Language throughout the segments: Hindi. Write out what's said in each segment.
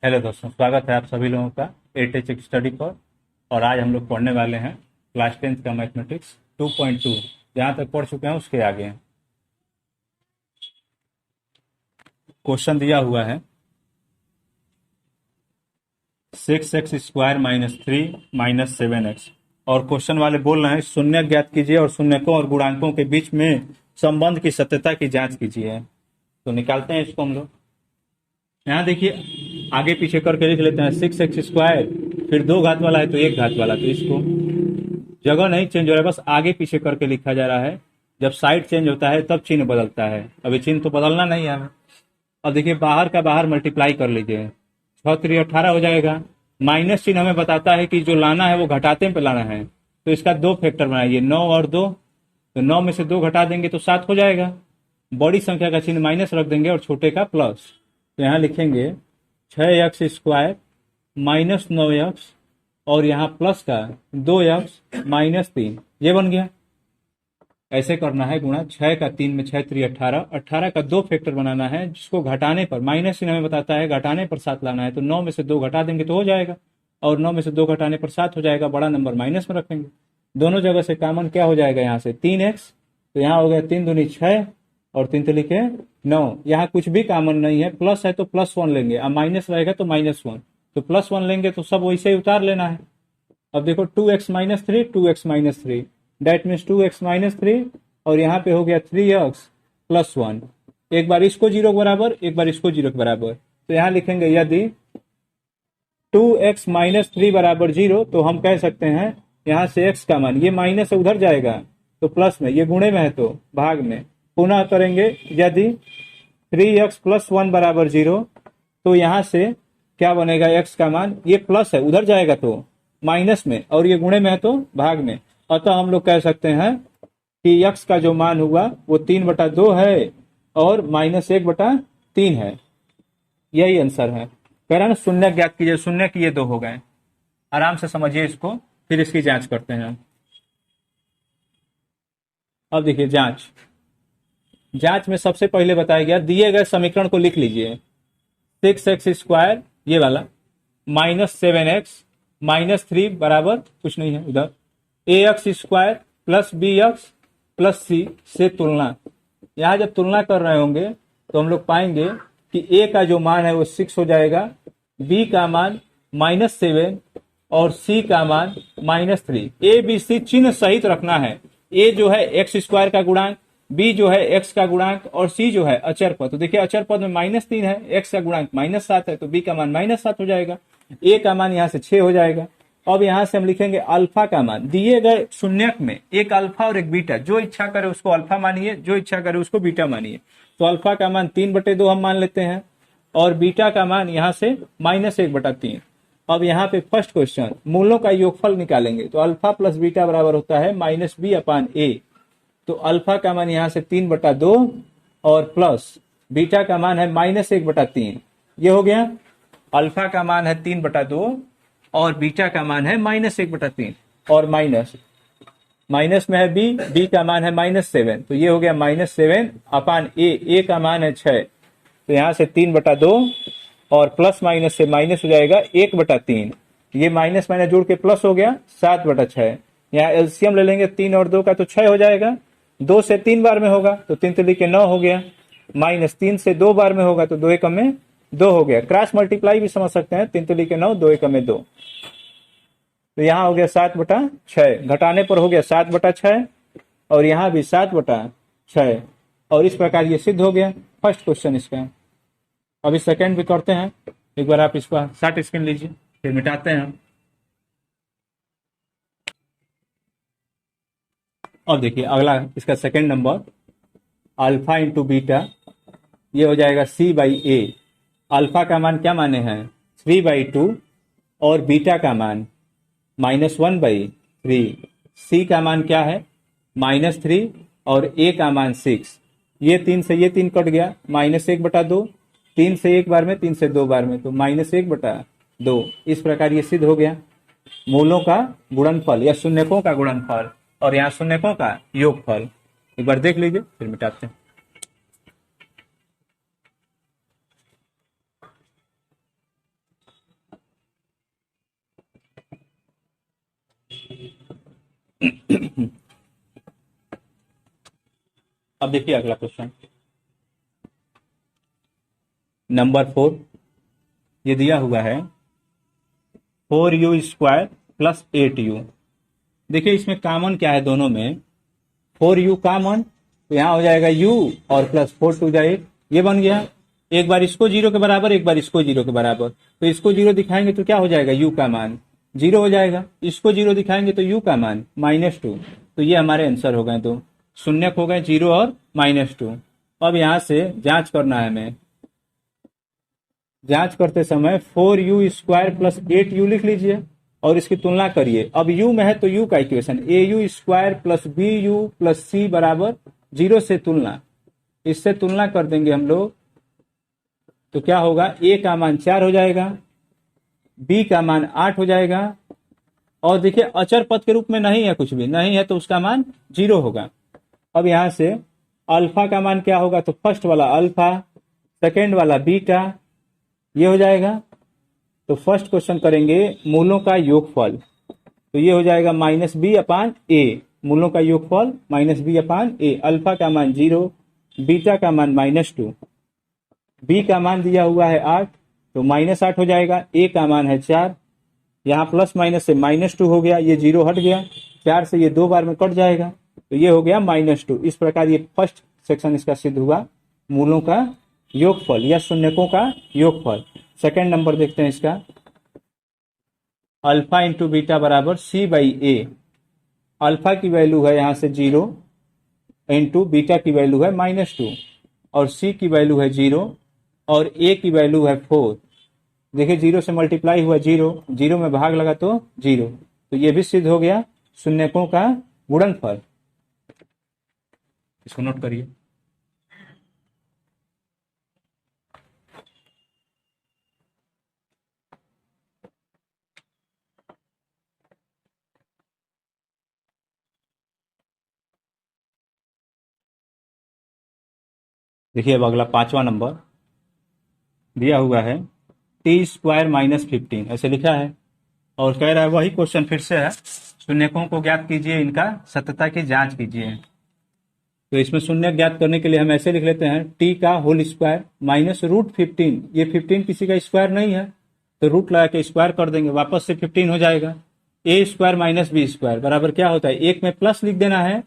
हेलो दोस्तों, स्वागत है आप सभी लोगों का एटेच स्टडी पर। और आज हम लोग पढ़ने वाले हैं क्लास 10th का मैथमेटिक्स 2.2। जहाँ तक पढ़ चुके हैं उसके आगे हैं। क्वेश्चन दिया हुआ है 6x² - 3 - 7x। और क्वेश्चन वाले बोल रहे हैं शून्य ज्ञात कीजिए और शून्यकों और गुणांकों के बीच में संबंध की सत्यता की जांच कीजिए। तो निकालते हैं इसको हम लोग। यहाँ देखिए, आगे पीछे करके लिख लेते हैं। 6x², फिर दो घात वाला है तो एक घात वाला, तो इसको जगह नहीं चेंज हो रहा है, बस आगे पीछे करके लिखा जा रहा है। जब साइड चेंज होता है तब चिन्ह बदलता है, अभी चिन्ह तो बदलना नहीं है हमें। अब देखिए, बाहर का बाहर मल्टीप्लाई कर लीजिए, 6×3 = 18 हो जाएगा। माइनस चिन्ह हमें बताता है कि जो लाना है वो घटाते पे लाना है, तो इसका दो फैक्टर बनाइए, 9 और 2। तो 9 में से 2 घटा देंगे तो 7 हो जाएगा। बड़ी संख्या का चिन्ह माइनस रख देंगे और छोटे का प्लस। तो यहाँ लिखेंगे 6x² - 9x, और यहाँ प्लस का 2x - 3, ये बन गया। ऐसे करना है गुणा 6 का 3 में 6×3 = 18। 18 का दो फैक्टर बनाना है, जिसको घटाने पर माइनस चिन्ह हमें बताता है, घटाने पर 7 लाना है। तो 9 में से 2 घटा देंगे तो हो जाएगा, और 9 में से 2 घटाने पर 7 हो जाएगा। बड़ा नंबर माइनस में रखेंगे। दोनों जगह से कॉमन क्या हो जाएगा, यहाँ से 3x, तो यहाँ हो गया 3 दूनी 6 और 3 तिलिके 9। यहाँ कुछ भी कॉमन नहीं है, प्लस है तो +1 लेंगे, अब माइनस रहेगा तो -1, तो +1 लेंगे तो सब वैसे ही उतार लेना है। अब देखो 2x - 3, 2x - 3, that means 2x - 3, और यहाँ पे हो गया 3x + 1। एक बार इसको 0 के बराबर, एक बार इसको 0 के बराबर। तो यहाँ लिखेंगे यदि 2x - 3 = 0, तो हम कह सकते हैं यहाँ से x का मान, ये माइनस से उधर जाएगा तो प्लस में, ये गुणे में है तो भाग में। पुनः करेंगे, यदि 3x + 1 = 0, तो यहाँ से क्या बनेगा, x का मान, ये प्लस है उधर जाएगा तो माइनस में, और ये गुणे में है तो भाग में। अतः हम लोग कह सकते हैं कि x का जो मान हुआ वो 3/2 है और -1/3 है। यही आंसर है। कह रहा है ना शून्य ज्ञात कीजिए, शून्य की ये दो हो गए। आराम से समझिए इसको, फिर इसकी जांच करते हैं। अब देखिए जांच। जांच में सबसे पहले बताया गया, दिए गए समीकरण को लिख लीजिए। 6x², ये वाला, -7x -3 बराबर कुछ नहीं है उधर, ax² + bx + c से तुलना। यहां जब तुलना कर रहे होंगे तो हम लोग पाएंगे कि a का जो मान है वो 6 हो जाएगा, b का मान -7 और c का मान -3। a b c चिन्ह सहित रखना है। a जो है x² का गुणांक, b जो है x का गुणांक, और c जो है अचर पद। तो देखिए अचर पद में -3 है, x का गुणांक -7 है, तो b का मान -7 हो जाएगा। a का मान यहाँ से 6 हो जाएगा। अब यहाँ से हम लिखेंगे अल्फा का मान, दिए गए शून्यक में एक अल्फा और एक बीटा, जो इच्छा करे उसको अल्फा मानिए, जो इच्छा करे उसको बीटा मानिए। तो अल्फा का मान 3/2 हम मान लेते हैं, और बीटा का मान यहाँ से -1/3। अब यहाँ पे फर्स्ट क्वेश्चन, मूलों का योगफल निकालेंगे, तो अल्फा + बीटा बराबर होता है -b/a। तो अल्फा का मान यहाँ से 3/2 और प्लस बीटा का मान है -1/3। ये हो गया। अल्फा का मान है 3/2 और बीटा का मान है -1/3, और माइनस माइनस में है बी का मान है -7, तो ये हो गया -7/a। ए का मान है 6, तो यहाँ से 3/2 और प्लस माइनस से माइनस हो जाएगा 1/3। ये माइनस माइनस जोड़ के प्लस हो गया 7/6। यहाँ एलसीएम ले लेंगे 3 और 2 का, तो 6 हो जाएगा। 2 से 3 बार में होगा तो 3 3 9 हो गया, -3 से 2 बार में होगा तो 2 1 में 2 हो गया। क्रॉस मल्टीप्लाई भी समझ सकते हैं, 3 3 9, 2 1 में 2। तो यहाँ हो गया 7/6, घटाने पर हो गया 7/6, और यहाँ भी 7/6, और इस प्रकार ये सिद्ध हो गया फर्स्ट क्वेश्चन इसका। अभी सेकंड भी करते हैं। एक बार आप इसका शॉर्ट स्क्रीन लीजिए, फिर मिटाते हैं। अब देखिए अगला इसका second number, alpha into beta, ये हो जाएगा c/a। अल्फा का मान क्या माने हैं, 3/2, और बीटा का मान -1/3। c का मान क्या है, -3, और a का मान 6। ये 3 से ये 3 कट गया, -1/2, 3 से एक बार में, 3 से 2 बार में, तो -1/2। इस प्रकार ये सिद्ध हो गया मूलों का गुणनफल या शून्यकों का गुणनफल, और यहाँ शून्यकों का योगफल। एक बार देख लीजिए, फिर मिटाते हैं। अब देखिए अगला क्वेश्चन नंबर 4। ये दिया हुआ है 4u² प्लस 8u। देखिए इसमें कॉमन क्या है दोनों में, 4u कॉमन, तो यहाँ हो जाएगा u और प्लस 4 टू जाए ये बन गया। एक बार इसको 0 के बराबर, एक बार इसको 0 के बराबर, तो इसको 0 दिखाएंगे तो क्या हो जाएगा, u का मान 0 हो जाएगा। इसको 0 दिखाएंगे तो u का मान -2। तो ये हमारे आंसर हो गए, दो शून्यक हो गए 0 और -2। अब यहाँ से जांच करना है हमें। जांच करते समय 4u² प्लस 8u लिख लीजिए और इसकी तुलना करिए। अब u में है तो u का equation au² plus bu plus c बराबर 0 से तुलना, इससे तुलना कर देंगे हम लोग तो क्या होगा, a का मान 4 हो जाएगा, b का मान 8 हो जाएगा। और देखिए अचर पद के रूप में नहीं है, कुछ भी नहीं है तो उसका मान 0 होगा। अब यहां से अल्फा का मान क्या होगा, तो फर्स्ट वाला अल्फा, सेकेंड वाला बीटा, ये हो जाएगा। तो फर्स्ट क्वेश्चन करेंगे मूलों का योगफल, तो ये हो जाएगा -b/a, मूलों का योगफल -b/a। अल्फा का मान 0, बीटा का मान -2, b का मान दिया हुआ है 8 तो -8 हो जाएगा। a का मान है 4, यहाँ प्लस माइनस से -2 हो गया, ये 0 हट गया, 4 से ये 2 बार में कट जाएगा तो ये हो गया -2। इस प्रकार ये फर्स्ट सेक्शन इसका सिद्ध हुआ, मूलों का योगफल या शून्यकों का योगफल। सेकंड नंबर देखते हैं इसका, अल्फा इंटू बीटा बराबर c/a। अल्फा की वैल्यू है यहाँ से 0 इंटू बीटा की वैल्यू है -2 और c की वैल्यू है 0 और a की वैल्यू है 4। देखिए 0 से मल्टीप्लाई हुआ 0, 0 में भाग लगा तो 0, तो ये भी सिद्ध हो गया शून्यकों का गुणनफल। इसको नोट करिए। देखिए अब अगला 5वां नंबर दिया हुआ है t² -15, ऐसे लिखा है और कह रहा है वही क्वेश्चन फिर से है, शून्यकों को ज्ञात कीजिए, इनका सत्यता की जांच कीजिए। तो इसमें शून्य ज्ञात करने के लिए हम ऐसे लिख लेते हैं t का होल स्क्वायर -√15। ये 15 किसी का स्क्वायर नहीं है तो रूट लगा के स्क्वायर कर देंगे, वापस से 15 हो जाएगा। a² - b² बराबर क्या होता है, एक में प्लस लिख देना है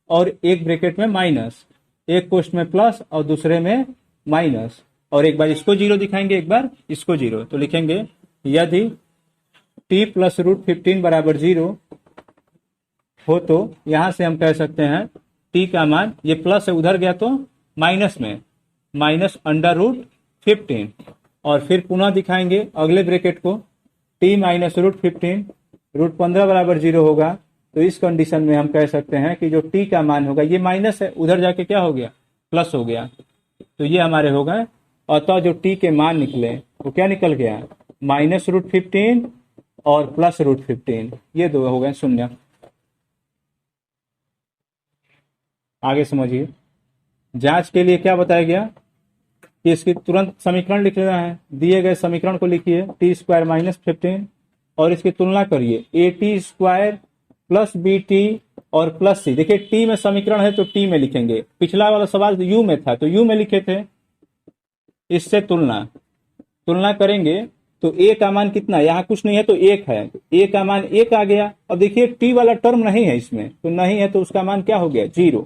और एक ब्रैकेट में माइनस, एक कोष्ठ में प्लस और दूसरे में माइनस, और एक बार इसको 0 दिखाएंगे, एक बार इसको 0। तो लिखेंगे यदि t + √15 बराबर 0 हो तो यहां से हम कह सकते हैं t का मान, ये प्लस है उधर गया तो माइनस में -√15, और फिर पुनः दिखाएंगे अगले ब्रैकेट को t - √15, √15 बराबर 0 होगा। तो इस कंडीशन में हम कह सकते हैं कि जो t का मान होगा, ये माइनस है उधर जाके क्या हो गया, प्लस हो गया, तो ये हमारे हो गए। अतः जो t के मान निकले वो क्या निकल गया, -√15 और +√15, ये दो हो गए शून्य। आगे समझिए, जांच के लिए क्या बताया गया कि इसकी तुरंत समीकरण लिख लेना है। दिए गए समीकरण को लिखिए t² -15 और इसकी तुलना करिए at² प्लस bt और प्लस c। देखिए t में समीकरण है तो t में लिखेंगे, पिछला वाला सवाल u में था तो u में लिखे थे। इससे तुलना करेंगे तो a का मान कितना, यहाँ कुछ नहीं है तो 1 है, तो a का मान 1 आ गया। अब देखिए t वाला टर्म नहीं है इसमें, तो नहीं है तो उसका मान क्या हो गया, 0,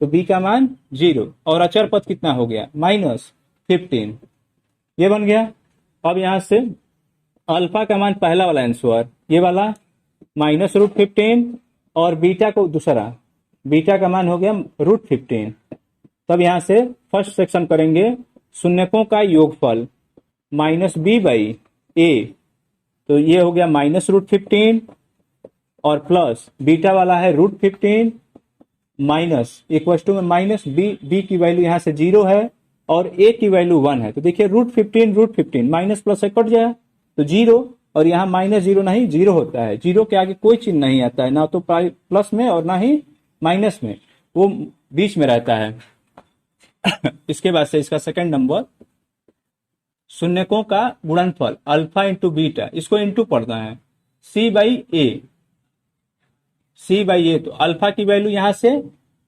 तो b का मान 0 और अचर पद कितना हो गया, -15, ये बन गया। अब यहां से अल्फा का मान पहला वाला आंसर, ये वाला -√15 और बीटा को दूसरा, बीटा का मान हो गया √15। तब यहां से फर्स्ट सेक्शन करेंगे शून्यकों का योगफल -b/a, तो ये हो गया -√15 और प्लस बीटा वाला है √15 माइनस इक्वल टू में माइनस b की वैल्यू यहाँ से 0 है और a की वैल्यू 1 है। तो देखिए √15 माइनस प्लस से कट जाए तो 0, और यहाँ -0 नहीं 0 होता है, 0 के आगे कोई चिन्ह नहीं आता है, ना तो प्लस में और ना ही माइनस में, वो बीच में रहता है। इसके बाद से इसका सेकंड नंबर शून्यकों का गुणनफल अल्फा इंटू बीटा, इसको इंटू पढ़ना है c/a, सी बाई ए, तो अल्फा की वैल्यू यहां से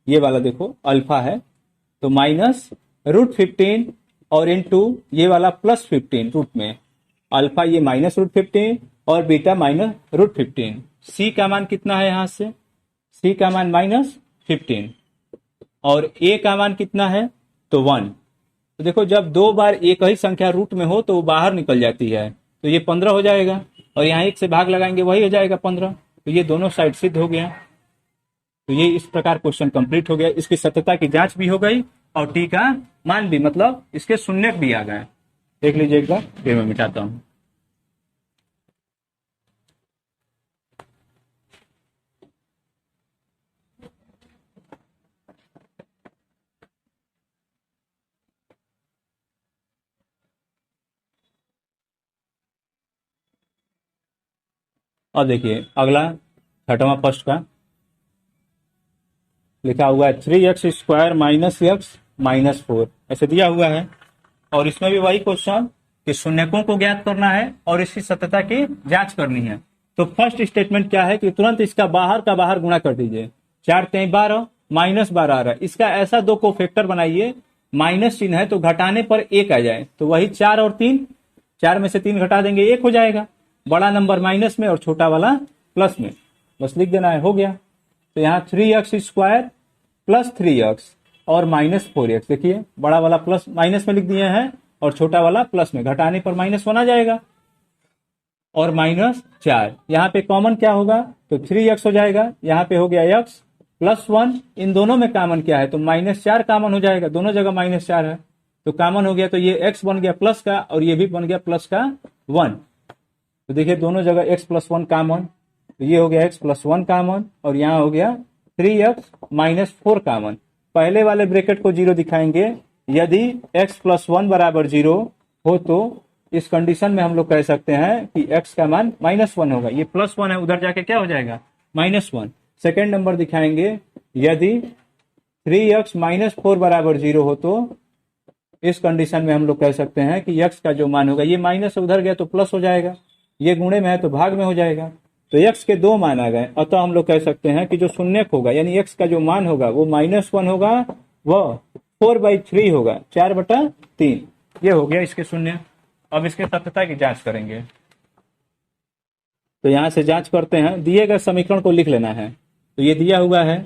ये वाला देखो अल्फा है तो माइनस √15 और इनटू ये वाला +15 रूट में, अल्फा ये -√15 और बीटा -√15। सी का मान कितना है यहां से, सी का मान -15 और ए का मान कितना है तो 1। तो देखो जब दो बार एक ही संख्या रूट में हो तो वो बाहर निकल जाती है, तो ये 15 हो जाएगा और यहाँ 1 से भाग लगाएंगे वही हो जाएगा 15। तो ये दोनों साइड सिद्ध हो गया। तो ये इस प्रकार क्वेश्चन कंप्लीट हो गया। इसकी सत्यता की जांच भी हो गई और टी का मान भी, मतलब इसके शून्यक भी आ गए। देख लीजिए एक बार, फिर मैं मिटाता हूं। अब देखिए अगला छठवां प्रश्न का लिखा हुआ है 3x² - x - 4 ऐसे दिया हुआ है। और इसमें भी वही क्वेश्चन कि शून्यकों को ज्ञात करना है और इसकी सत्यता की जांच करनी है। तो फर्स्ट स्टेटमेंट क्या है कि तुरंत इसका बाहर का बाहर गुणा कर दीजिए। 4 × 12 -12 आ रहा है, इसका ऐसा दो को फैक्टर बनाइए, माइनस चिन्ह है तो घटाने पर 1 आ जाए, तो वही 4 और 3, 4 में से 3 घटा देंगे 1 हो जाएगा। बड़ा नंबर माइनस में और छोटा वाला प्लस में, बस लिख देना है, हो गया। तो यहाँ 3x² + 3x और -4x, देखिए बड़ा वाला प्लस माइनस में लिख दिए हैं और छोटा वाला प्लस में, घटाने पर -1 आ जाएगा और -4। यहाँ पे कॉमन क्या होगा तो 3x हो जाएगा, यहाँ पे हो गया x +1, इन दोनों में कॉमन क्या है तो -4 कॉमन हो जाएगा, दोनों जगह -4 है तो कॉमन हो गया। तो ये x बन गया प्लस का और ये भी बन गया प्लस का 1। तो देखिए दोनों जगह x + 1 कॉमन, तो ये हो गया x + 1 कॉमन और यहाँ हो गया 3x - 4 कॉमन। पहले वाले ब्रैकेट को 0 दिखाएंगे, यदि x + 1 = 0 हो तो इस कंडीशन में हम लोग कह सकते हैं कि x का मान -1 होगा। ये +1 है, उधर जाके क्या हो जाएगा -1। सेकेंड नंबर दिखाएंगे, यदि 3x - 4 = 0 हो तो इस कंडीशन में हम लोग कह सकते हैं कि x का जो मान होगा, ये माइनस उधर गया तो प्लस हो जाएगा, ये गुणे में है तो भाग में हो जाएगा। तो x के 2 मान आ गए, अतः हम लोग कह सकते हैं कि जो शून्यक होगा यानी x का जो मान होगा वो -1 होगा, वह 4/3 होगा, 4/3। ये हो गया इसके शून्य। अब इसके सत्यता की जांच करेंगे। तो यहां से जांच करते हैं, दिए गए समीकरण को लिख लेना है। तो ये दिया हुआ है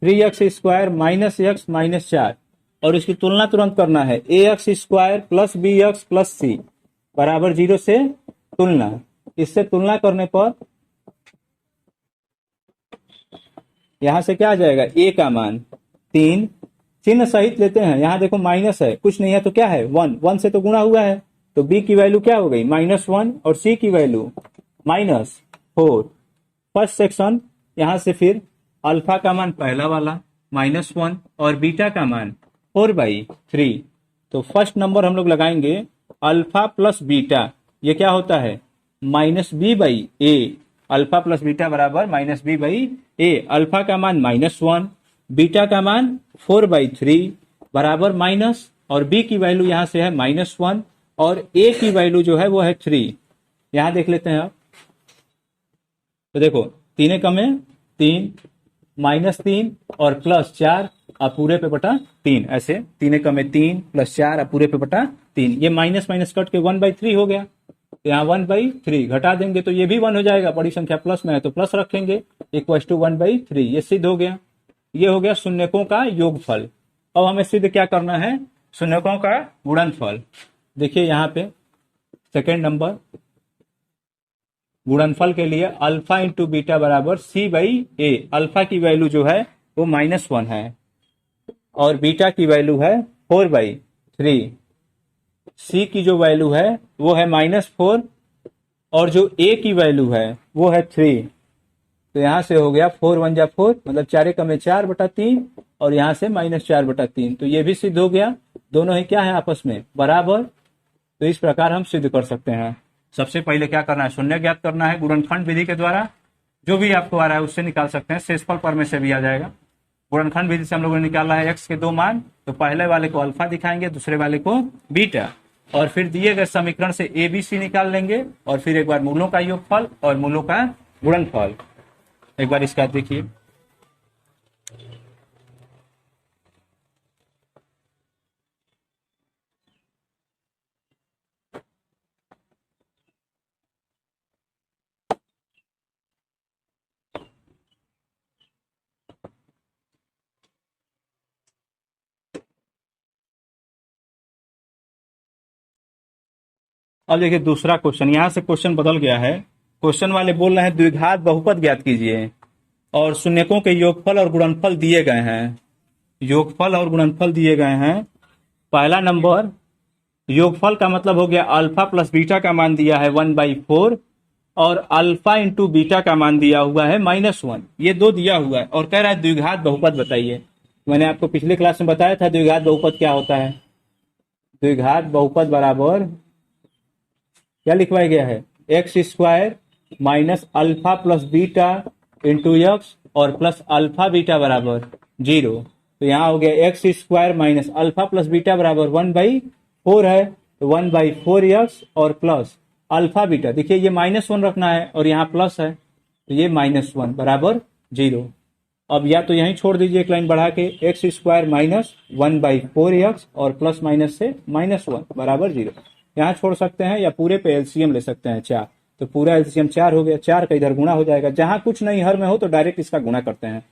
3x² - x - 4 और इसकी तुलना तुरंत करना है। ax² + bx + c = 0 से तुलना, इससे तुलना करने पर यहां से क्या आ जाएगा, a का मान 3, चिन्ह सहित लेते हैं। यहां देखो माइनस है, कुछ नहीं है तो क्या है 1, 1 से तो गुणा हुआ है, तो b की वैल्यू क्या हो गई -1 और c की वैल्यू -4। फर्स्ट सेक्शन यहां से फिर अल्फा का मान पहला वाला -1 और बीटा का मान 4/3। तो फर्स्ट नंबर हम लोग लगाएंगे अल्फा + बीटा, ये क्या होता है -b/a, अल्फा + बीटा बराबर -b/a। अल्फा का मान -1, बीटा का मान 4/3 बराबर माइनस, और b की वैल्यू यहां से है -1 और a की वैल्यू जो है वो है 3। यहां देख लेते हैं आप, तो देखो 3 कम है 3, -3 और +4 और पूरे पे बटा 3, ऐसे 3 कम है 3 +4 और पूरे पे बटा 3। ये माइनस माइनस कट के 1/3 हो गया, तो यहाँ 1/3 घटा देंगे तो ये भी 1 हो जाएगा, बड़ी संख्या प्लस में है तो प्लस रखेंगे, = 1/3। ये सिद्ध हो गया। ये हो गया शून्यकों का योगफल। अब हमें सिद्ध क्या करना है, शून्यकों का गुणनफल। देखिए यहाँ पे सेकेंड नंबर, गुणनफल के लिए अल्फा × बीटा बराबर c/a। अल्फा की वैल्यू जो है वो -1 है और बीटा की वैल्यू है 4/3। c की जो वैल्यू है वो है -4 और जो a की वैल्यू है वो है 3। तो यहां से हो गया 4 × 1 = 4, मतलब 4 कम 4/3 और यहां से -4/3। तो ये भी सिद्ध हो गया, दोनों ही क्या है आपस में बराबर। तो इस प्रकार हम सिद्ध कर सकते हैं। सबसे पहले क्या करना है, शून्य ज्ञात करना है गुणनखंड विधि के द्वारा, जो भी आपको आ रहा है उससे निकाल सकते हैं, शेषफल पर में से भी आ जाएगा। गुणनखंड विधि से हम लोगों ने निकाला है x के 2 मान, तो पहले वाले को अल्फा दिखाएंगे, दूसरे वाले को बीटा, और फिर दिए गए समीकरण से a b c निकाल लेंगे और फिर एक बार मूलों का योगफल और मूलों का गुणनफल। एक बार इसका देखिए। अब देखिए दूसरा क्वेश्चन, यहां से क्वेश्चन बदल गया है। क्वेश्चन वाले बोल रहे हैं द्विघात बहुपद ज्ञात कीजिए और शून्यकों के योगफल और गुणनफल दिए गए हैं। योगफल और गुणनफल दिए गए हैं। पहला नंबर, योगफल का मतलब हो गया अल्फा प्लस बीटा का मान दिया है 1/4 और अल्फा इंटू बीटा का मान दिया हुआ है -1। ये दो दिया हुआ है और कह रहा है द्विघात बहुपद बताइए। मैंने आपको पिछले क्लास में बताया था द्विघात बहुपद क्या होता है। द्विघात बहुपद बराबर क्या लिखवाया गया है, x² minus alpha plus beta into x और प्लस अल्फा बीटा बराबर 0। तो यहाँ हो गया x² minus alpha plus beta बराबर 1/4 है, तो 1/4x और प्लस अल्फा बीटा, देखिए ये -1 रखना है और यहाँ प्लस है, तो ये -1 बराबर 0। अब या तो यहीं छोड़ दीजिए एक लाइन बढ़ा के, x² माइनस 1/4x और प्लस माइनस से -1 बराबर 0। यहाँ छोड़ सकते हैं या पूरे पे एलसीएम ले सकते हैं 4, तो पूरा एलसीएम 4 हो गया। 4 का इधर गुणा हो जाएगा, जहां कुछ नहीं हर में हो तो डायरेक्ट इसका गुणा करते हैं।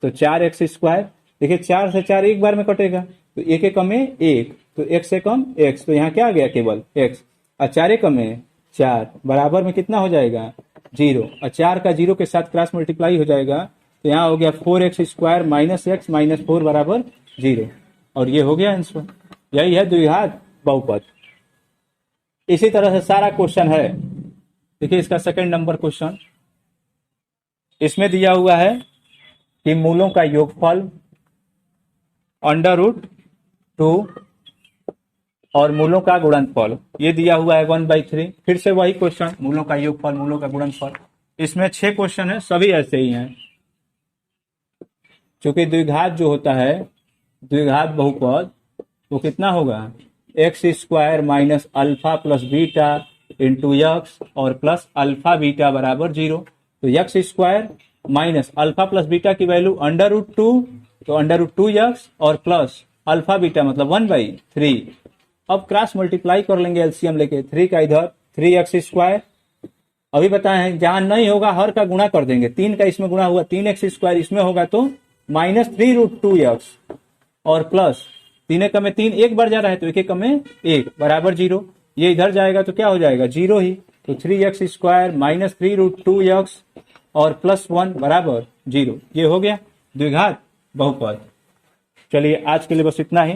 तो 4x², देखिए 4 से 4 एक बार में कटेगा, तो एक एक में 1, तो x से कम x, तो यहाँ क्या आ गया केवल x, और 4 एक में 4 बराबर में कितना हो जाएगा 0, और 4 का 0 के साथ क्रॉस मल्टीप्लाई हो जाएगा, तो यहाँ हो गया 4x² माइनस x माइनस 4 बराबर 0, और ये हो गया आंसर। यही है द्विघात बहुपद। इसी तरह से सारा क्वेश्चन है। देखिए इसका सेकंड नंबर क्वेश्चन, इसमें दिया हुआ है कि मूलों का योगफल √2 और मूलों का गुणनफल, ये दिया हुआ है 1/3। फिर से वही क्वेश्चन, मूलों का योगफल मूलों का गुणनफल। इसमें 6 क्वेश्चन है, सभी ऐसे ही हैं। क्योंकि द्विघात जो होता है, द्विघात बहुपद, वो कितना होगा, x² minus alpha plus beta into x और प्लस अल्फा बीटा बराबर 0। तो x² minus alpha plus beta की वैल्यू √2, तो √2x और प्लस अल्फा बीटा मतलब 1/3। अब क्रॉस मल्टीप्लाई कर लेंगे एलसीएम लेके, 3 का इधर 3x², अभी बताए हैं जहां नहीं होगा हर का गुणा कर देंगे। 3 का इसमें गुणा हुआ, 3x² इसमें होगा तो -3√2x और प्लस 3 एक में 3 एक बार जा रहा है, तो 1 एक में 1 बराबर 0। ये इधर जाएगा तो क्या हो जाएगा 0 ही, तो 3x² माइनस 3√2x और प्लस 1 बराबर 0। ये हो गया द्विघात बहुपद। चलिए आज के लिए बस इतना ही।